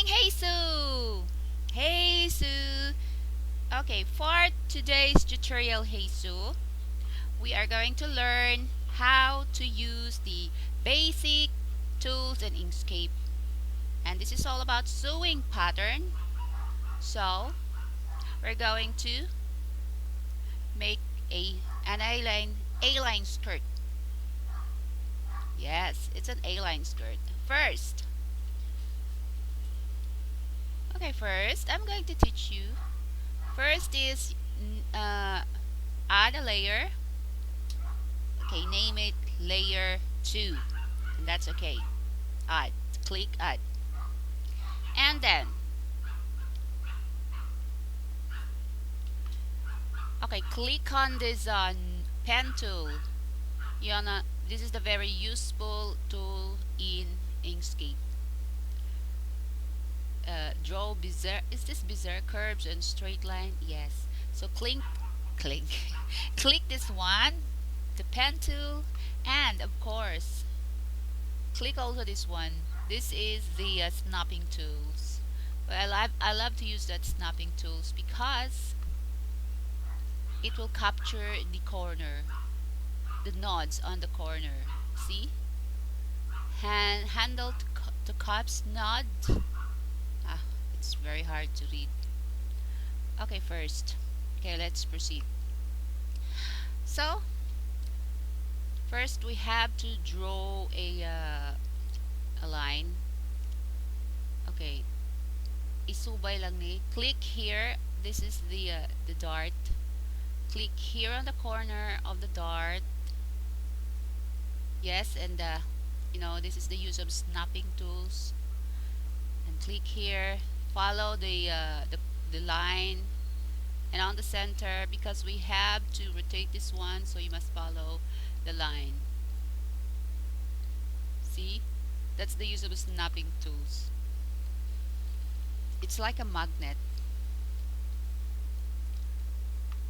Hey Sue! Hey Sue! Okay, for today's tutorial, Hey Sue, we are going to learn how to use the basic tools in Inkscape. And this is all about sewing pattern. So, we're going to make a an A-line skirt. Yes, it's an A-line skirt. First, I'm going to teach you. First is add a layer. Okay, name it layer 2, and that's okay. Add, click add, and then okay, click on this pen tool. This is the very useful tool in Inkscape. Draw bizarre. Is this bizarre curves and straight line? Yes. So click, click this one, the pen tool, and of course, click also this one. This is the snapping tools. Well, I love to use that snapping tools because it will capture the corner, the nodes on the corner. See? Handle to caps nod. Ah, it's very hard to read. Okay, okay, let's proceed. So, first we have to draw a line. Okay, isubay lang ni. Click here. This is the dart. Click here on the corner of the dart. Yes, and this is the use of snapping tools. And click here. Follow the line, and on the center, because we have to rotate this one, so you must follow the line. See, that's the use of snapping tools. It's like a magnet.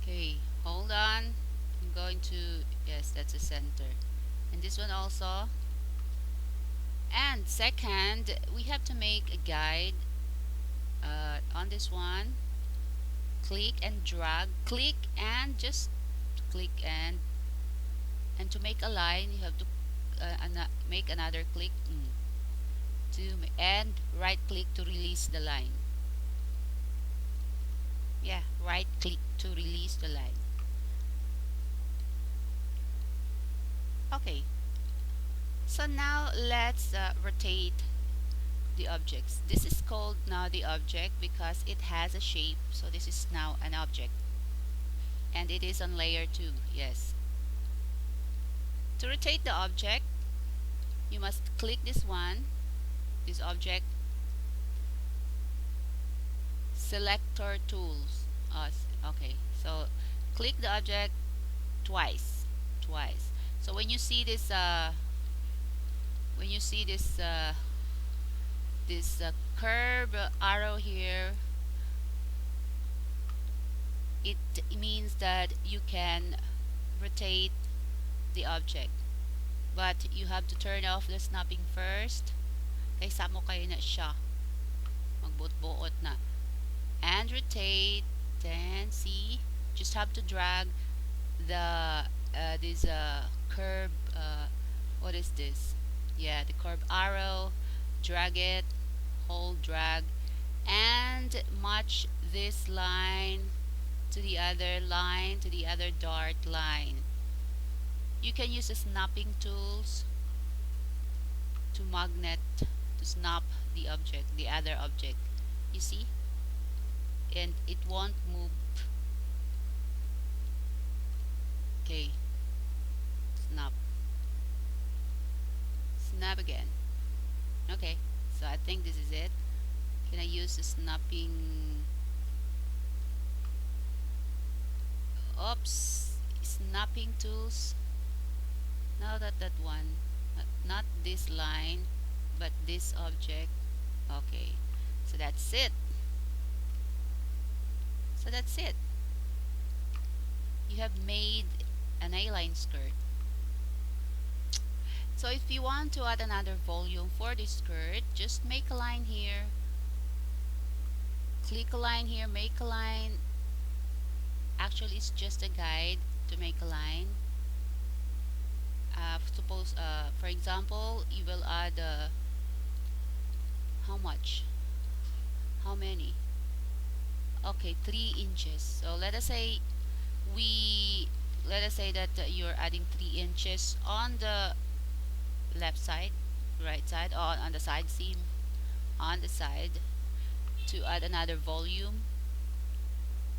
Okay, hold on. I'm going to, yes, that's the center. And this one also. And second, we have to make a guide on this one. Click and drag. Click and just click, and to make a line, you have to make another click and right click to release the line. Yeah, right click to release the line. Okay, so now let's rotate the objects. This is called now the object because it has a shape, so this is now an object, and it is on layer 2. Yes, to rotate the object, you must click this one, this object, selector tools. Okay, so click the object twice. So when you see this curve arrow here, it means that you can rotate the object, but you have to turn off the snapping first kaysa mo kayo na siya magbuot-buot na, and rotate. Then see, just have to drag the this curve, what is this? Yeah, the curve arrow, drag it, hold, drag, and match this line to the other line, to the other dart line. You can use the snapping tools to snap the object, the other object. You see? And it won't move. Okay, snap again. Okay, so I think this is it. Can I use the snapping? Oops, snapping tools. No, that one, not this line, but this object. Okay, so that's it. You have made an A-line skirt. So if you want to add another volume for this skirt, just make a line here, click a line here, make a line. Actually, it's just a guide to make a line. Suppose, for example, you will add how much? How many? Okay, 3 inches. So let us say that you're adding 3 inches on the left side, right side, or on the side seam, on the side, to add another volume.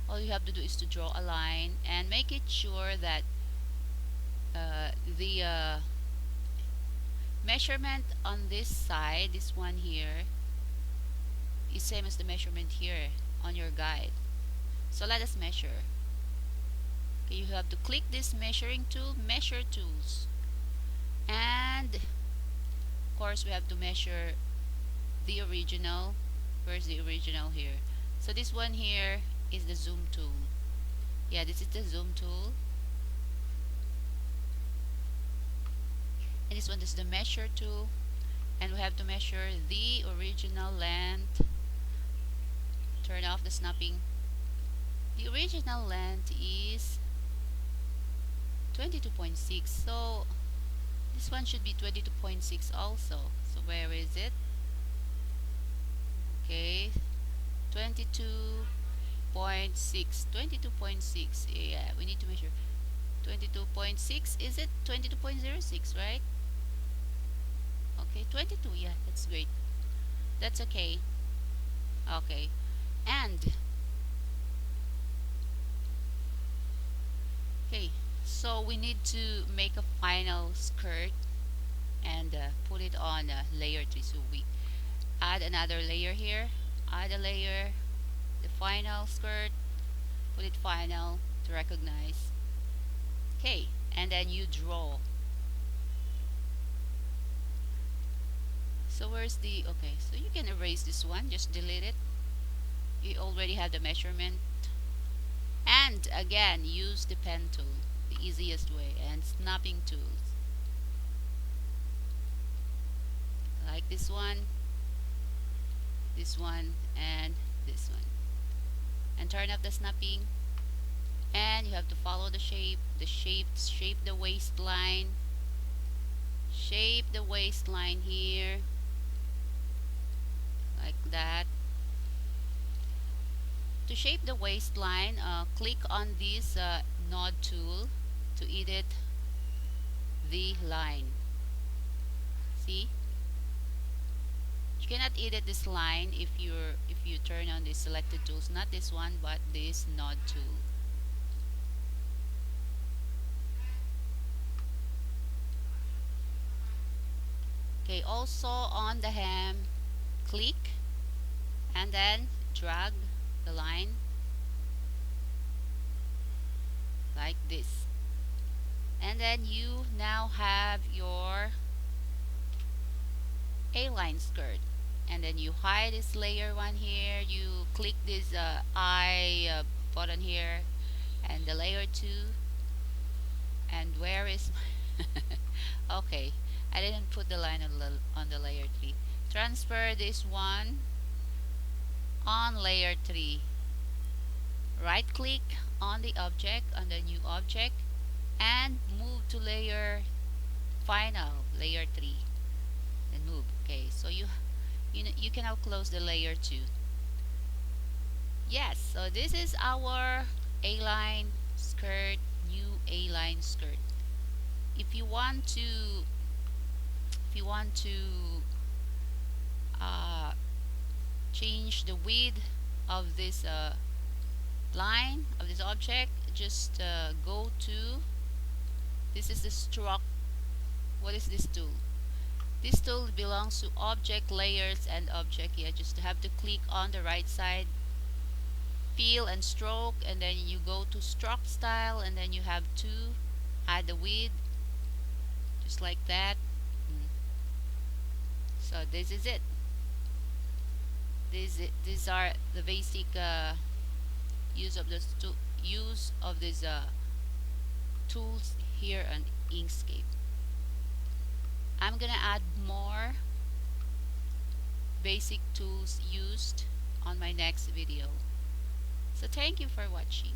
All you have to do is to draw a line and make it sure that the measurement on this side, this one here, is same as the measurement here on your guide. So let us measure. Okay, you have to click this measuring tool, measure tools, and of course we have to measure the original. Where's the original here? So this one here is the zoom tool. Yeah, this is the zoom tool, and this one is the measure tool, and we have to measure the original length. Turn off the snapping. The original length is 22.6, so this one should be 22.6 also. So where is it? Okay, 22.6. 22.6. Yeah, we need to measure 22.6. Is it 22.06, right? Okay, 22. Yeah, that's great. That's okay. Okay, and okay, so we need to make a final skirt and put it on layer 3. So we add another layer here, add a layer, the final skirt, put it final to recognize. Okay, and then you draw. So where's the, okay, so you can erase this one, just delete it. You already have the measurement. And again, use the pen tool, the easiest way, and snapping tools like this one, and this one, and turn up the snapping. And you have to follow the shape, shape the waistline, here like that. To shape the waistline, click on this node tool to edit the line. See, you cannot edit this line if you turn on the selected tools, not this one but this node tool. Okay, also on the hem, click and then drag the line like this, and then you now have your A-line skirt. And then you hide this layer one here, you click this I button here and the layer 2, and where is okay, I didn't put the line on the layer 3. Transfer this one on layer 3. Right click on the object, on the new object, and move to layer final, layer 3, and move. Okay, so you can now close the layer 2. Yes, so this is our A-line skirt, new A-line skirt. If you want to change the width of this line of this object, just go to, this is the stroke. What is this tool? This tool belongs to object, layers, and object. Yeah, just have to click on the right side, fill and stroke, and then you go to stroke style, and then you have to add the width just like that. So this is it. These are the basic use of these tools here on Inkscape. I'm gonna add more basic tools used on my next video. So thank you for watching.